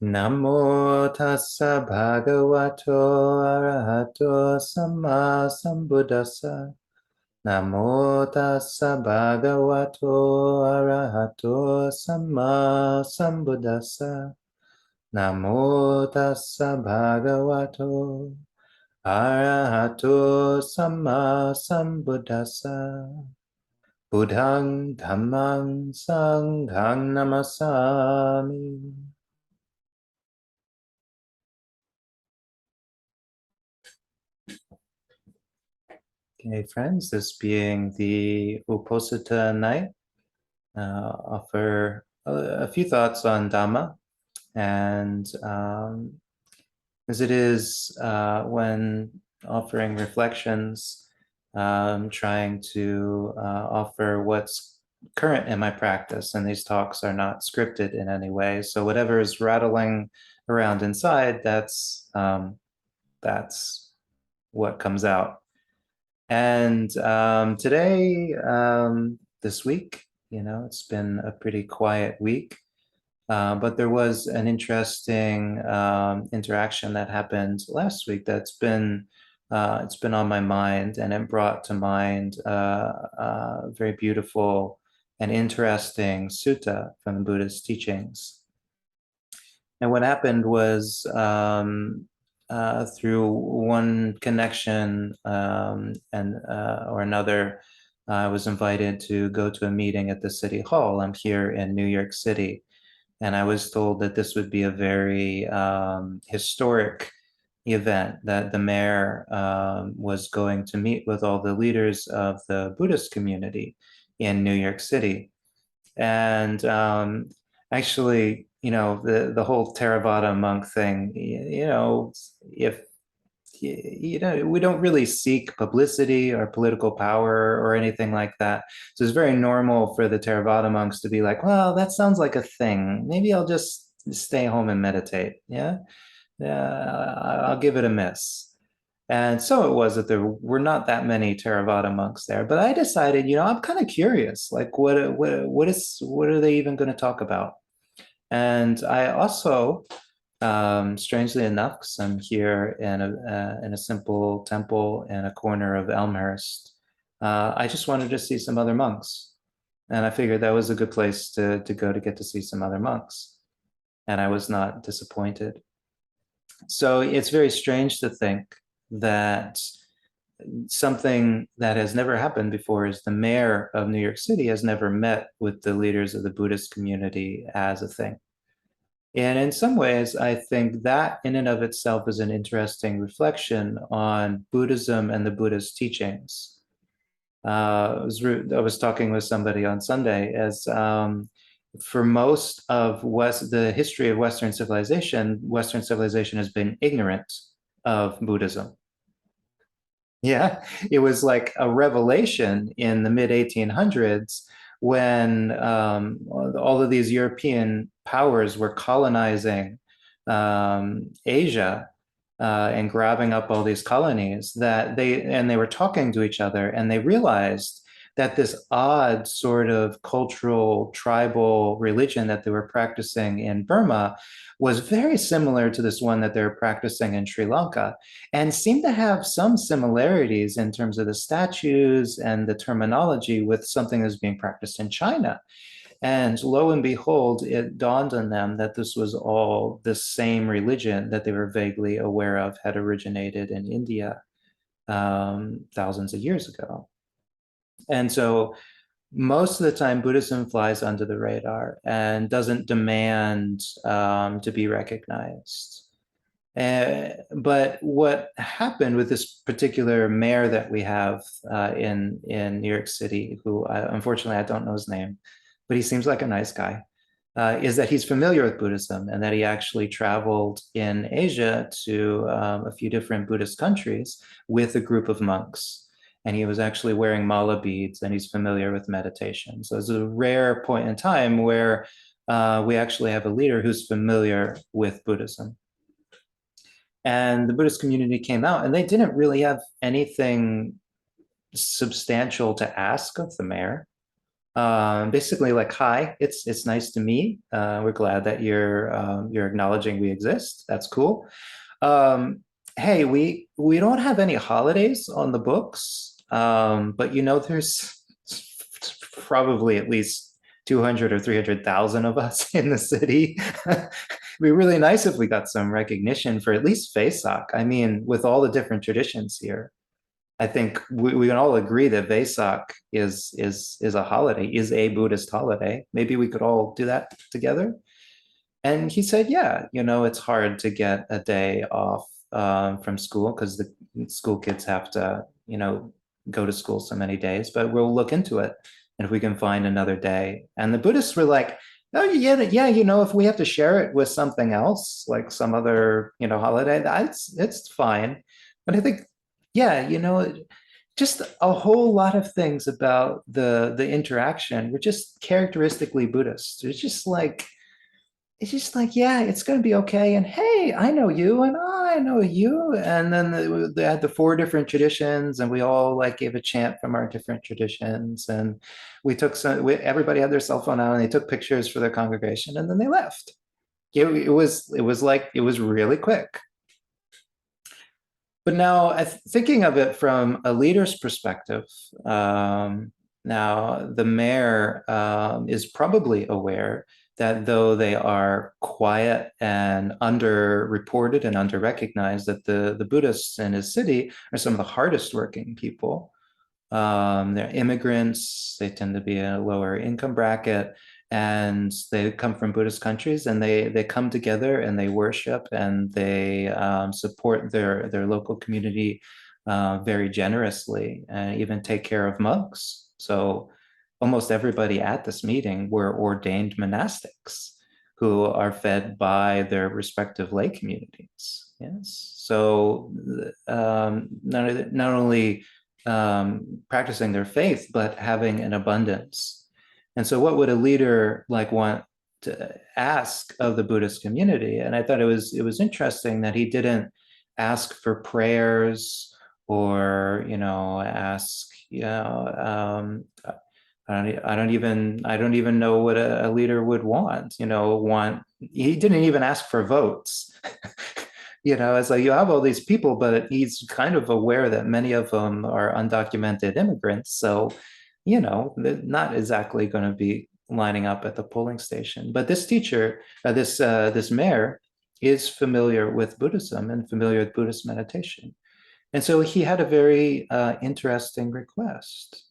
Namo tassa bhagavato arahato samma sambuddhassa. Namo tassa bhagavato arahato samma sambuddhassa. Namo tassa bhagavato arahato samma sambuddhassa. Buddhang dhammang sanghang namasami. Okay, friends, this being the Uposatha night, offer a few thoughts on Dhamma. And as it is when offering reflections, trying to offer what's current in my practice. And these talks are not scripted in any way. So whatever is rattling around inside, that's what comes out. And today, this week, it's been a pretty quiet week, but there was an interesting interaction that happened last week it's been on my mind, and it brought to mind a very beautiful and interesting sutta from the Buddhist teachings. And what happened was through one connection and or another, I was invited to go to a meeting at the city hall. I'm here in New York City, and I was told that this would be a very historic event, that the mayor was going to meet with all the leaders of the Buddhist community in New York City. And actually, the whole Theravada monk thing, if we don't really seek publicity or political power or anything like that. So it's very normal for the Theravada monks to be like, well, that sounds like a thing. Maybe I'll just stay home and meditate. Yeah, I'll give it a miss. And so it was that there were not that many Theravada monks there. But I decided, I'm kind of curious, like what are they even going to talk about? And I also, strangely enough, because I'm here in a simple temple in a corner of Elmhurst, I just wanted to see some other monks, and I figured that was a good place to go to get to see some other monks, and I was not disappointed. So it's very strange to think that something that has never happened before is the mayor of New York City has never met with the leaders of the Buddhist community as a thing. And in some ways, I think that in and of itself is an interesting reflection on Buddhism and the Buddhist teachings. I was talking with somebody on Sunday as for most of the history of Western civilization has been ignorant of Buddhism. Yeah, it was like a revelation in the mid 1800s when all of these European powers were colonizing Asia and grabbing up all these colonies they were talking to each other, and they realized that this odd sort of cultural tribal religion that they were practicing in Burma was very similar to this one that they were practicing in Sri Lanka, and seemed to have some similarities in terms of the statues and the terminology with something that's being practiced in China. And lo and behold, it dawned on them that this was all the same religion that they were vaguely aware of had originated in India thousands of years ago. And so most of the time, Buddhism flies under the radar and doesn't demand to be recognized. But what happened with this particular mayor that we have in New York City, who unfortunately I don't know his name, but he seems like a nice guy, is that he's familiar with Buddhism, and that he actually traveled in Asia to a few different Buddhist countries with a group of monks. And he was actually wearing mala beads, and he's familiar with meditation. So it's a rare point in time where we actually have a leader who's familiar with Buddhism. And the Buddhist community came out, and they didn't really have anything substantial to ask of the mayor. Basically like, hi, it's nice to meet. We're glad that you're acknowledging we exist. That's cool. Um, hey, we don't have any holidays on the books, but there's probably at least 200 or 300,000 of us in the city. It'd be really nice if we got some recognition for at least Vesak. I mean, with all the different traditions here, I think we can all agree that Vesak is a holiday, is a Buddhist holiday. Maybe we could all do that together. And he said, yeah, it's hard to get a day off from school because the school kids have to, go to school so many days, but we'll look into it. And if we can find another day. And the Buddhists were like, oh, yeah, yeah, if we have to share it with something else, like some other, holiday, it's fine. But I think, yeah, just a whole lot of things about the interaction were just characteristically Buddhist. It's just like, yeah, it's going to be okay. And hey, I know you, and I know you. And then they had the four different traditions, and we all like gave a chant from our different traditions. And we took everybody had their cell phone out, and they took pictures for their congregation, and then they left. It was really quick. But now, thinking of it from a leader's perspective, now the mayor is probably aware that though they are quiet and underreported and under-recognized, that the Buddhists in his city are some of the hardest working people. They're immigrants, they tend to be in a lower income bracket, and they come from Buddhist countries, and they come together and they worship and they support their local community very generously, and even take care of monks. So almost everybody at this meeting were ordained monastics who are fed by their respective lay communities. Yes. So not only practicing their faith, but having an abundance. And so what would a leader like want to ask of the Buddhist community? And I thought it was interesting that he didn't ask for prayers or, ask, I don't even know what a leader would want. He didn't even ask for votes. It's like you have all these people, but he's kind of aware that many of them are undocumented immigrants. So, they're not exactly going to be lining up at the polling station. But this teacher, this mayor, is familiar with Buddhism and familiar with Buddhist meditation. And so he had a very interesting request.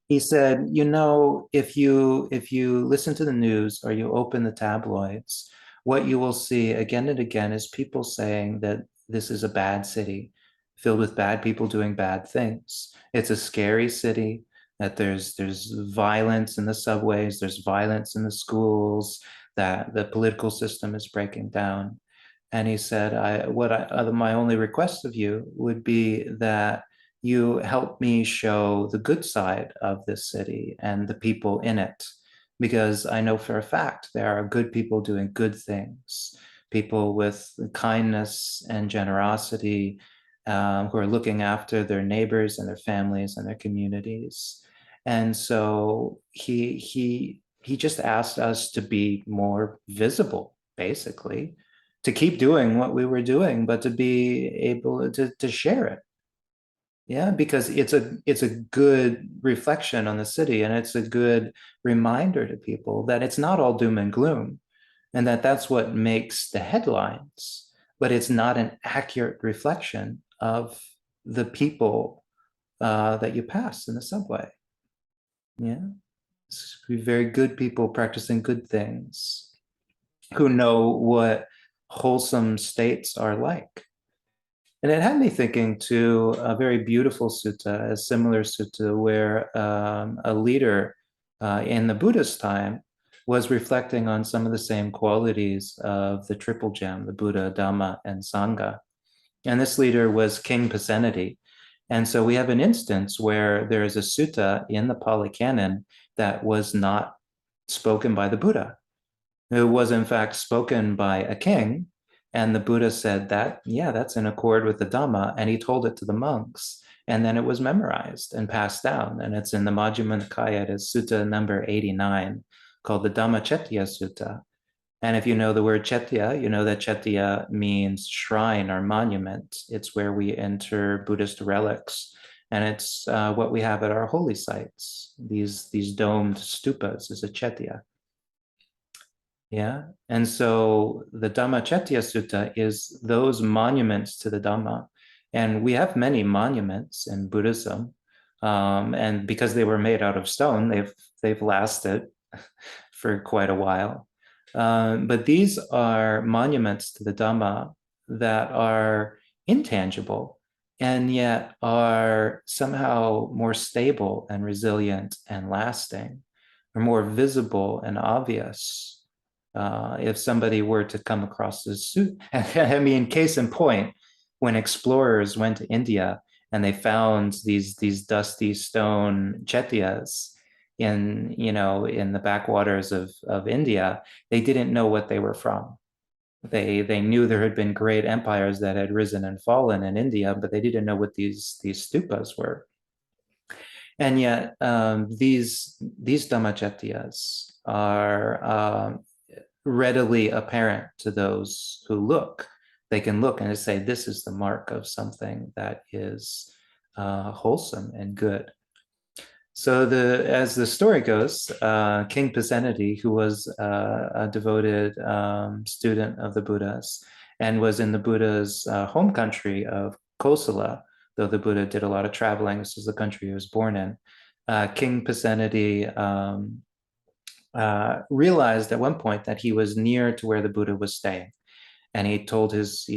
He said, if you listen to the news or you open the tabloids, what you will see again and again is people saying that this is a bad city filled with bad people doing bad things. It's a scary city, that there's violence in the subways, there's violence in the schools, that the political system is breaking down. And he said, my only request of you would be that you help me show the good side of this city and the people in it, because I know for a fact there are good people doing good things, people with kindness and generosity, who are looking after their neighbors and their families and their communities. And so he just asked us to be more visible, basically, to keep doing what we were doing, but to be able to share it. Yeah, because it's a good reflection on the city, and it's a good reminder to people that it's not all doom and gloom, and that's what makes the headlines, but it's not an accurate reflection of the people that you pass in the subway. Yeah, it's very good people practicing good things who know what wholesome states are like. And it had me thinking to a very beautiful sutta, a similar sutta, where a leader in the Buddhist time was reflecting on some of the same qualities of the triple gem, the Buddha, Dhamma, and Sangha. And this leader was King Pasenadi. And so we have an instance where there is a sutta in the Pali Canon that was not spoken by the Buddha. It was, in fact, spoken by a king. And the Buddha said that, yeah, that's in accord with the Dhamma. And he told it to the monks. And then it was memorized and passed down. And it's in the Majjhima Nikaya, it is Sutta number 89, called the Dhamma Sutta. And if you know the word Chetya, you know that Chetya means shrine or monument. It's where we enter Buddhist relics. And it's what we have at our holy sites. These domed stupas is a Chetya. Yeah. And so the Dhamma Sutta is those monuments to the Dhamma. And we have many monuments in Buddhism. And because they were made out of stone, they've lasted for quite a while. But these are monuments to the Dhamma that are intangible and yet are somehow more stable and resilient and lasting, or more visible and obvious. If somebody were to come across this, I mean, case in point, when explorers went to India and they found these dusty stone chetyas in the backwaters of India, they didn't know what they were from. They knew there had been great empires that had risen and fallen in India, but they didn't know what these stupas were. And yet, these Dhammachatyas are readily apparent to those who look. They can look and say, this is the mark of something that is wholesome and good. So as the story goes, King Pasenadi, who was a devoted student of the Buddhas and was in the Buddha's home country of Kosala, though the Buddha did a lot of traveling, this is the country he was born in, King Pasenadi realized at one point that he was near to where the Buddha was staying. And he told his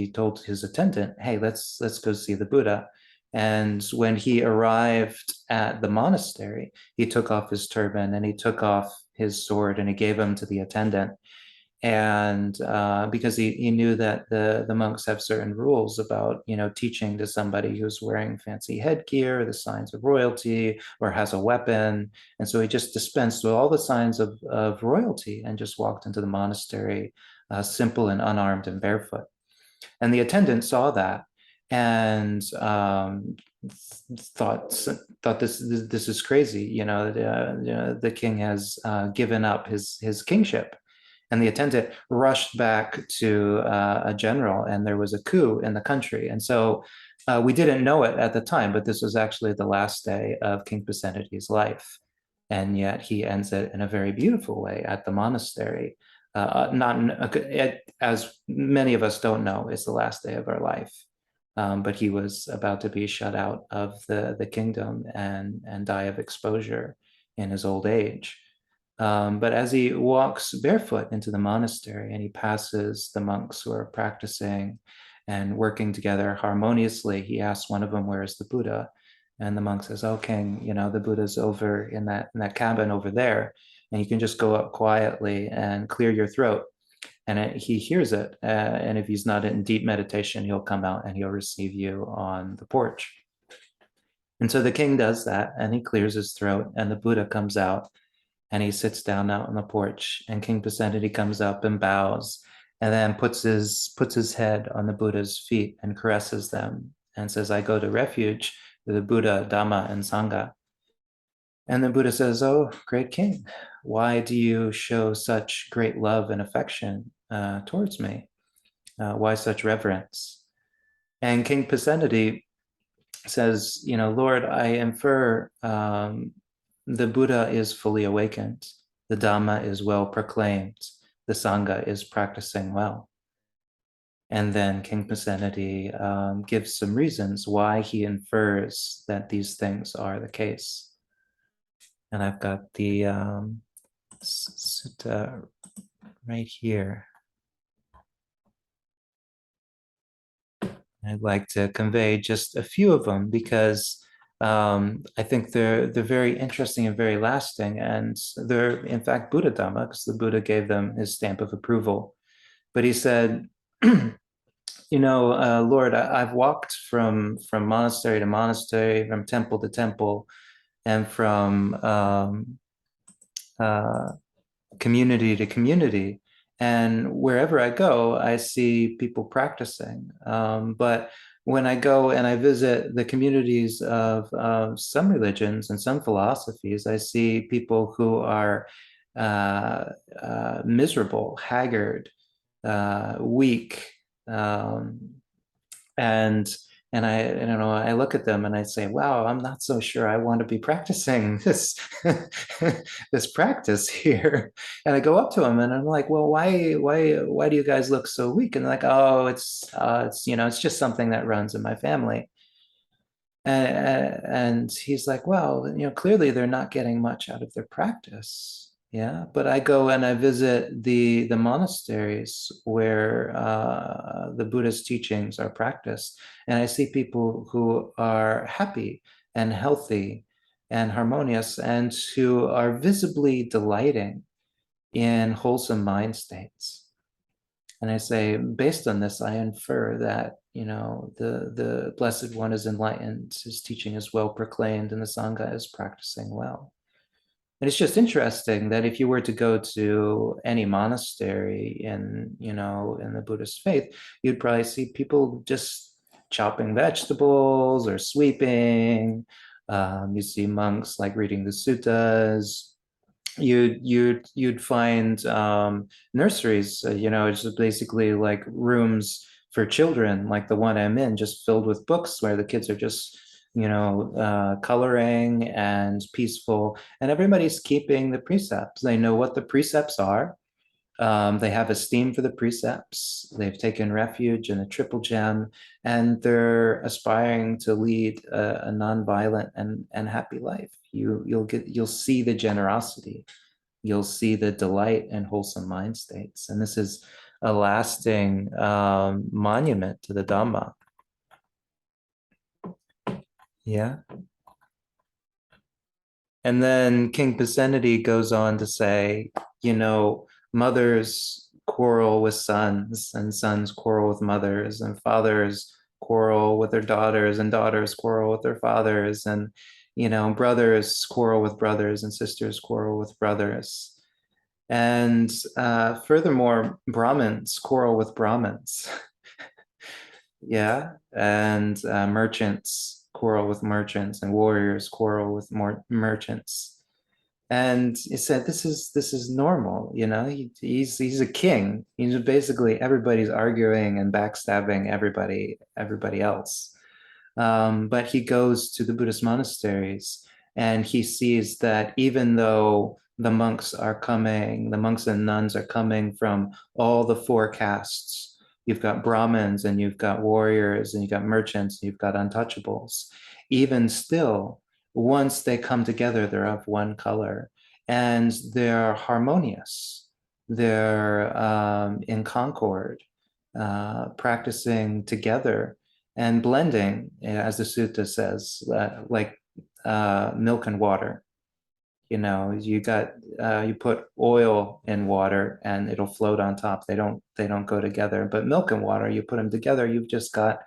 attendant, hey, let's go see the Buddha. And when he arrived at the monastery, he took off his turban and he took off his sword and he gave him to the attendant. And because he knew that the monks have certain rules about, teaching to somebody who's wearing fancy headgear, the signs of royalty, or has a weapon. And so he just dispensed with all the signs of royalty and just walked into the monastery simple and unarmed and barefoot. And the attendant saw that and thought this is crazy. The king has given up his kingship. And the attendant rushed back to a general, and there was a coup in the country. And so we didn't know it at the time, but this was actually the last day of King Pasenadi's life. And yet he ends it in a very beautiful way at the monastery. As many of us don't know, it's the last day of our life. But he was about to be shut out of the kingdom and die of exposure in his old age. But as he walks barefoot into the monastery and he passes the monks who are practicing and working together harmoniously, he asks one of them, where is the Buddha? And the monk says, oh, king, the Buddha's over in that cabin over there. And you can just go up quietly and clear your throat. And he hears it. And if he's not in deep meditation, he'll come out and he'll receive you on the porch. And so the king does that and he clears his throat and the Buddha comes out. And he sits down out on the porch, and King Pasenadi comes up and bows, and then puts his head on the Buddha's feet and caresses them, and says, "I go to refuge with the Buddha, Dhamma, and Sangha." And the Buddha says, "Oh, great king, why do you show such great love and affection towards me? Why such reverence?" And King Pasenadi says, Lord, I infer the Buddha is fully awakened. The Dhamma is well proclaimed. The Sangha is practicing well. And then King Pasenadi gives some reasons why he infers that these things are the case. And I've got the sutta right here. I'd like to convey just a few of them because I think they're very interesting and very lasting, and they're in fact Buddha Dhamma because the Buddha gave them his stamp of approval. But he said, Lord, I've walked from monastery to monastery, from temple to temple, and from community to community. And wherever I go, I see people practicing. But when I go and I visit the communities of some religions and some philosophies, I see people who are uh, miserable, haggard, weak, um, and I don't know, I look at them and I say, wow, I'm not so sure I want to be practicing this this practice here. And I go up to them and I'm like, well, why do you guys look so weak? And they're like, oh, it's it's just something that runs in my family. And he's like, well, clearly they're not getting much out of their practice. Yeah, but I go and I visit the monasteries where the Buddha's teachings are practiced, and I see people who are happy and healthy and harmonious, and who are visibly delighting in wholesome mind states. And I say, based on this, I infer that, the Blessed One is enlightened, his teaching is well proclaimed, and the Sangha is practicing well. And it's just interesting that if you were to go to any monastery in the Buddhist faith, you'd probably see people just chopping vegetables or sweeping. You see monks like reading the suttas. You'd find nurseries, it's just basically like rooms for children, like the one I'm in, just filled with books where the kids are just coloring and peaceful, and everybody's keeping the precepts. They know what the precepts are. They have esteem for the precepts. They've taken refuge in a triple gem, and they're aspiring to lead a nonviolent and happy life. You'll see the generosity. You'll see the delight and wholesome mind states, and this is a lasting monument to the Dhamma. Yeah. And then King Pasenadi goes on to say, mothers quarrel with sons, and sons quarrel with mothers, and fathers quarrel with their daughters, and daughters quarrel with their fathers, and brothers quarrel with brothers, and sisters quarrel with brothers. And furthermore, Brahmins quarrel with Brahmins. Yeah, and merchants quarrel with merchants, and warriors quarrel with more merchants. And he said, "This is normal, he's a king. He's basically everybody's arguing and backstabbing everybody else." But he goes to the Buddhist monasteries and he sees that even though the monks and nuns are coming from all the four castes, you've got Brahmins and you've got warriors and you've got merchants and you've got untouchables, even still, once they come together, they're of one color and they're harmonious. They're in concord, practicing together and blending, as the sutta says, like milk and water. You put oil in water and it'll float on top. They don't go together. But milk and water, you put them together, you've just got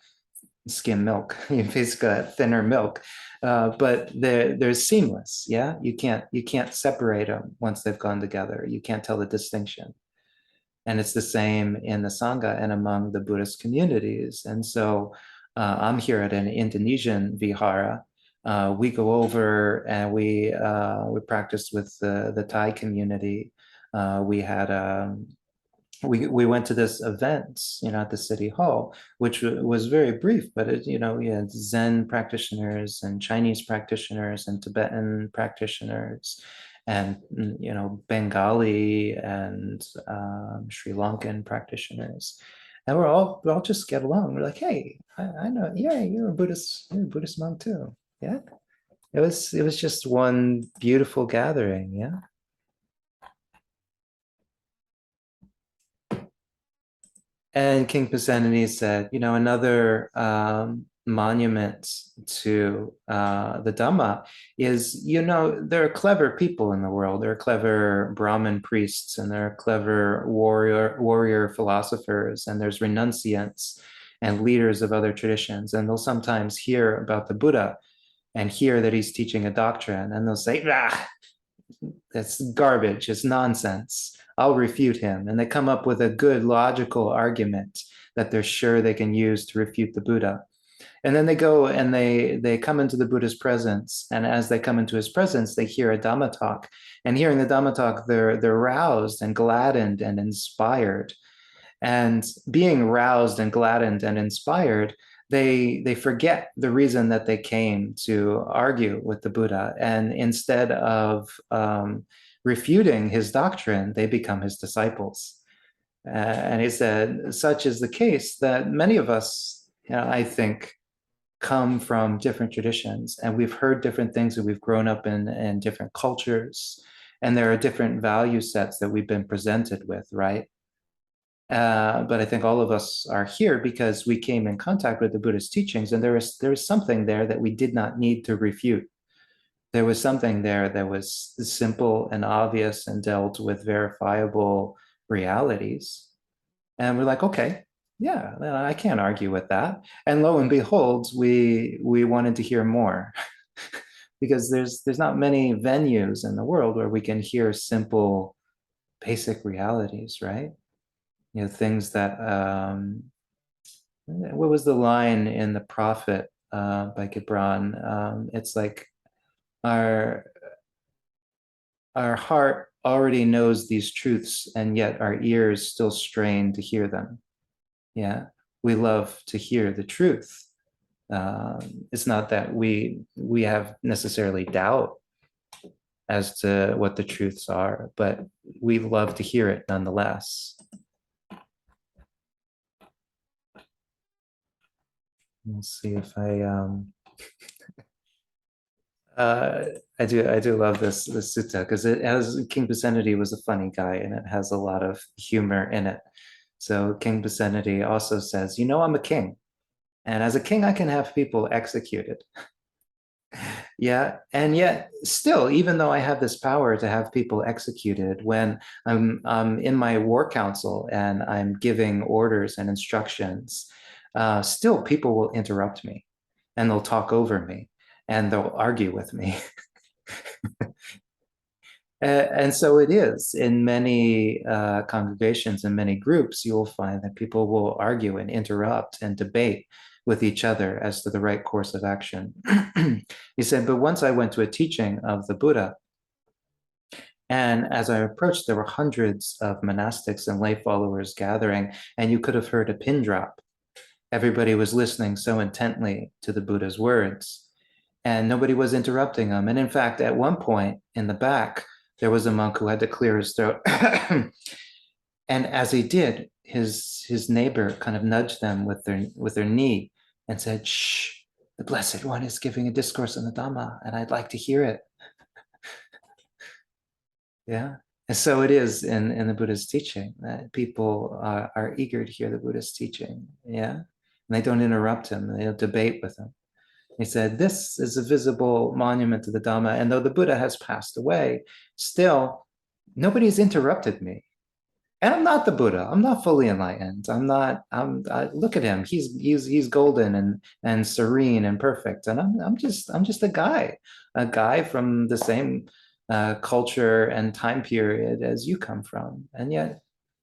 skim milk. You've basically got thinner milk. But they're seamless. Yeah, you can't separate them once they've gone together. You can't tell the distinction. And it's the same in the Sangha and among the Buddhist communities. And so I'm here at an Indonesian vihara. We go over and we practiced with the Thai community. We went to this event, at the city hall, which was very brief, but we had Zen practitioners and Chinese practitioners and Tibetan practitioners and, Bengali and Sri Lankan practitioners. And we all just get along. We're like, hey, I know, yeah, you're a Buddhist monk too. Yeah. It was just one beautiful gathering. Yeah. And King Pasenadi said, another monument to the Dhamma is, there are clever people in the world. There are clever Brahmin priests, and there are clever warrior philosophers, and there's renunciants and leaders of other traditions. And they'll sometimes hear about the Buddha and hear that he's teaching a doctrine, and they'll say, that's garbage, it's nonsense. I'll refute him. And they come up with a good logical argument that they're sure they can use to refute the Buddha. And then they go and they come into the Buddha's presence. And as they come into his presence, they hear a Dhamma talk. And hearing the Dhamma talk, they're roused and gladdened and inspired. And being roused and gladdened and inspired, they forget the reason that they came to argue with the Buddha. And instead of refuting his doctrine, they become his disciples. And he said, such is the case that many of us, I think, come from different traditions, and we've heard different things, and we've grown up in different cultures, and there are different value sets that we've been presented with, right? But I think all of us are here because we came in contact with the Buddhist teachings, and there is something there that we did not need to refute. There was something there that was simple and obvious and dealt with verifiable realities. And we're like, okay, yeah, I can't argue with that. And lo and behold, we wanted to hear more because there's not many venues in the world where we can hear simple, basic realities, right? Things that what was the line in The Prophet by Gibran? It's like our our heart already knows these truths, and yet our ears still strain to hear them. Yeah, we love to hear the truth. It's not that we have necessarily doubt as to what the truths are, but we love to hear it nonetheless. We'll see if I do love this sutta because it has King Pasenadi was a funny guy and it has a lot of humor in it. So King Pasenadi also says, I'm a king, and as a king, I can have people executed. Yeah, and yet still, even though I have this power to have people executed, when I'm in my war council and I'm giving orders and instructions, still people will interrupt me, and they'll talk over me, and they'll argue with me. And so it is in many congregations and many groups, you'll find that people will argue and interrupt and debate with each other as to the right course of action. He said, but once I went to a teaching of the Buddha, and as I approached, there were hundreds of monastics and lay followers gathering, and you could have heard a pin drop. Everybody was listening so intently to the Buddha's words, and nobody was interrupting him. And in fact, at one point in the back, there was a monk who had to clear his throat. And as he did, his neighbor kind of nudged them with their knee and said, "Shh, the Blessed One is giving a discourse on the Dhamma, and I'd like to hear it." Yeah. And so it is in the Buddha's teaching that people are eager to hear the Buddha's teaching. Yeah. And they don't interrupt him, they don't debate with him. He said, this is a visible monument to the Dhamma. And though the Buddha has passed away, still nobody's interrupted me. And I'm not the Buddha. I'm not fully enlightened. Look at him. He's golden and serene and perfect. And I'm just a guy from the same culture and time period as you come from. And yet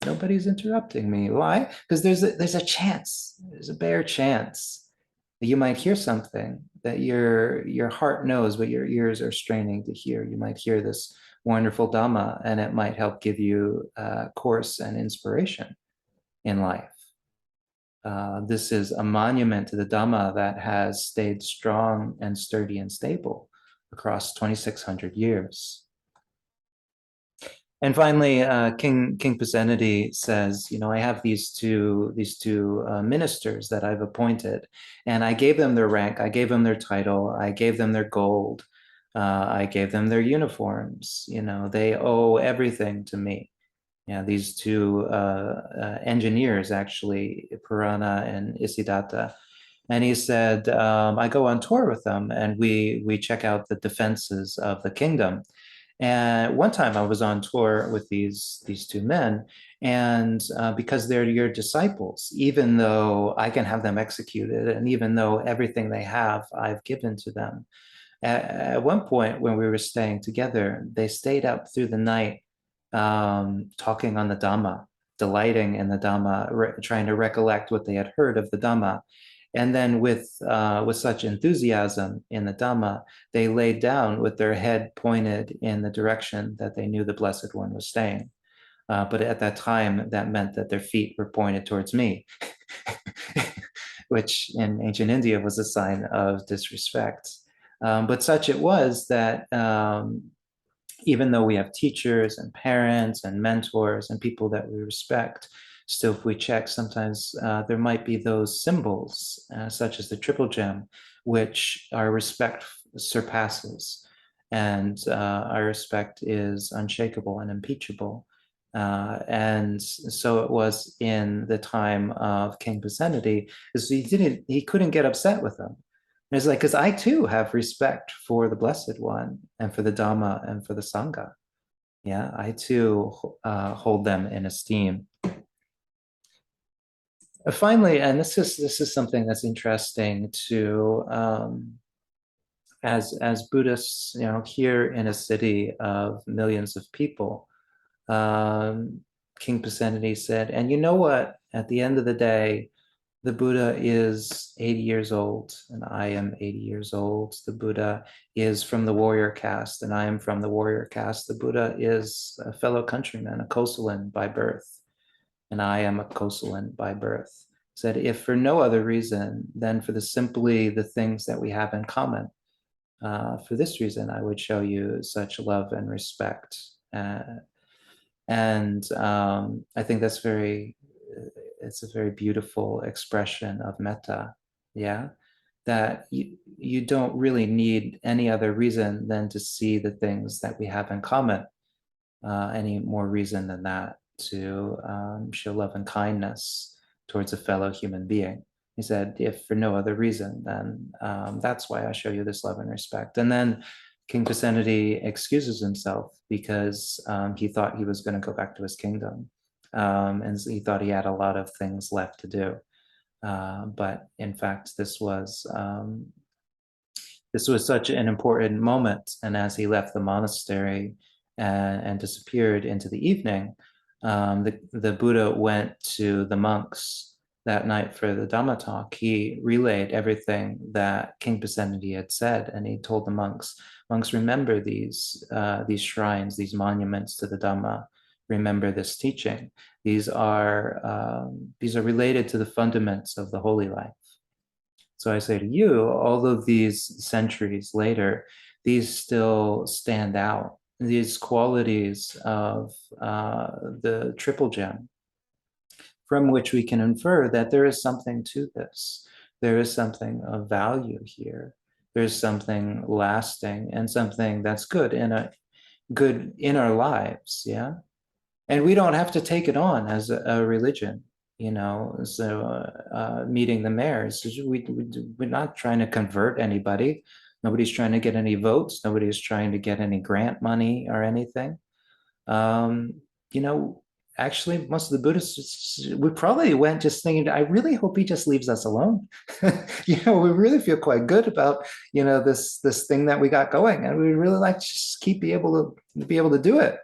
nobody's interrupting me. Why? Because there's a chance. There's a bare chance that you might hear something that your heart knows, but your ears are straining to hear. You might hear this wonderful Dhamma, and it might help give you course and inspiration in life. This is a monument to the Dhamma that has stayed strong and sturdy and stable across 2,600 years. And finally, King Pasenadi says, I have these two ministers that I've appointed, and I gave them their rank, I gave them their title, I gave them their gold, I gave them their uniforms. They owe everything to me. These two engineers, actually, Purana and Isidatta. And he said, I go on tour with them, and we check out the defenses of the kingdom. And one time I was on tour with these two men, and because they're your disciples, even though I can have them executed, and even though everything they have I've given to them, at one point when we were staying together, they stayed up through the night talking on the Dhamma, delighting in the Dhamma, trying to recollect what they had heard of the Dhamma. And then with such enthusiasm in the Dhamma, they laid down with their head pointed in the direction that they knew the Blessed One was staying. But at that time, that meant that their feet were pointed towards me, which in ancient India was a sign of disrespect. But such it was that even though we have teachers and parents and mentors and people that we respect, still, if we check, sometimes there might be those symbols, such as the triple gem, which our respect surpasses. And our respect is unshakable and impeachable. And so it was in the time of King Pasenadi, is he couldn't get upset with them. And it's like, because I too have respect for the Blessed One and for the Dhamma and for the Sangha. Yeah, I too hold them in esteem. Finally, and this is something that's interesting to as Buddhists, here in a city of millions of people, King Pasenadi said, and you know what? At the end of the day, the Buddha is 80 years old, and I am 80 years old. The Buddha is from the warrior caste, and I am from the warrior caste. The Buddha is a fellow countryman, a Kosalan by birth, and I am a Kosalan by birth. Said, if for no other reason than for simply the things that we have in common, for this reason, I would show you such love and respect. And I think it's a very beautiful expression of metta. Yeah, that you don't really need any other reason than to see the things that we have in common, any more reason than that to show love and kindness towards a fellow human being. He said, if for no other reason, then that's why I show you this love and respect. And then King Pasenadi excuses himself because he thought he was going to go back to his kingdom. And he thought he had a lot of things left to do. But in fact, this was such an important moment. And as he left the monastery and disappeared into the evening, the Buddha went to the monks that night for the Dhamma talk. He relayed everything that King Pasenadi had said, and he told the monks, remember these shrines, these monuments to the Dhamma. Remember this teaching. These are related to the fundaments of the holy life. So I say to you, all of these centuries later, these still stand out. These qualities of the triple gem, from which we can infer that there is something to this. There is something of value here. There's something lasting and something that's good in our lives. Yeah. And we don't have to take it on as a religion, so meeting the mayors, we're not trying to convert anybody. Nobody's trying to get any votes. Nobody's trying to get any grant money or anything. um, you know Actually, most of the Buddhists, we probably went just thinking, I really hope he just leaves us alone. We really feel quite good about this thing that we got going, and we really like to just be able to do it.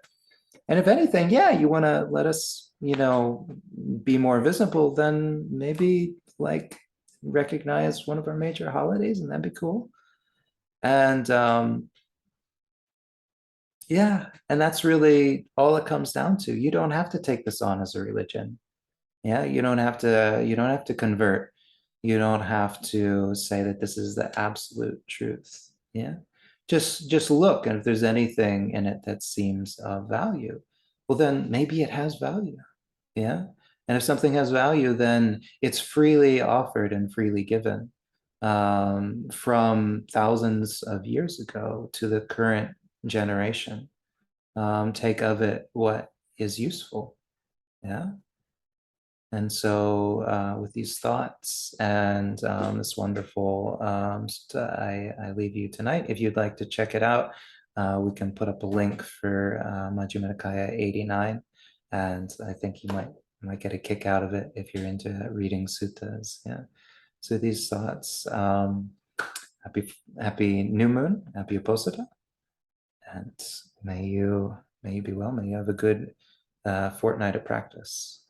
And if anything, yeah, you want to let us, be more visible, then maybe like recognize one of our major holidays, and that'd be cool. And yeah, and that's really all it comes down to. You don't have to take this on as a religion. Yeah, you don't have to convert. You don't have to say that this is the absolute truth. Yeah. Just look, and if there's anything in it that seems of value, well, then maybe it has value. Yeah. And if something has value, then it's freely offered and freely given, from thousands of years ago to the current generation. Take of it what is useful. Yeah. And so, with these thoughts and this wonderful I leave you tonight. If you'd like to check it out, we can put up a link for Majjhima Nikaya 89, and I think you might get a kick out of it if you're into reading suttas. Yeah. So these thoughts. Happy new moon. Happy Uposatha, and may you be well. May you have a good fortnight of practice.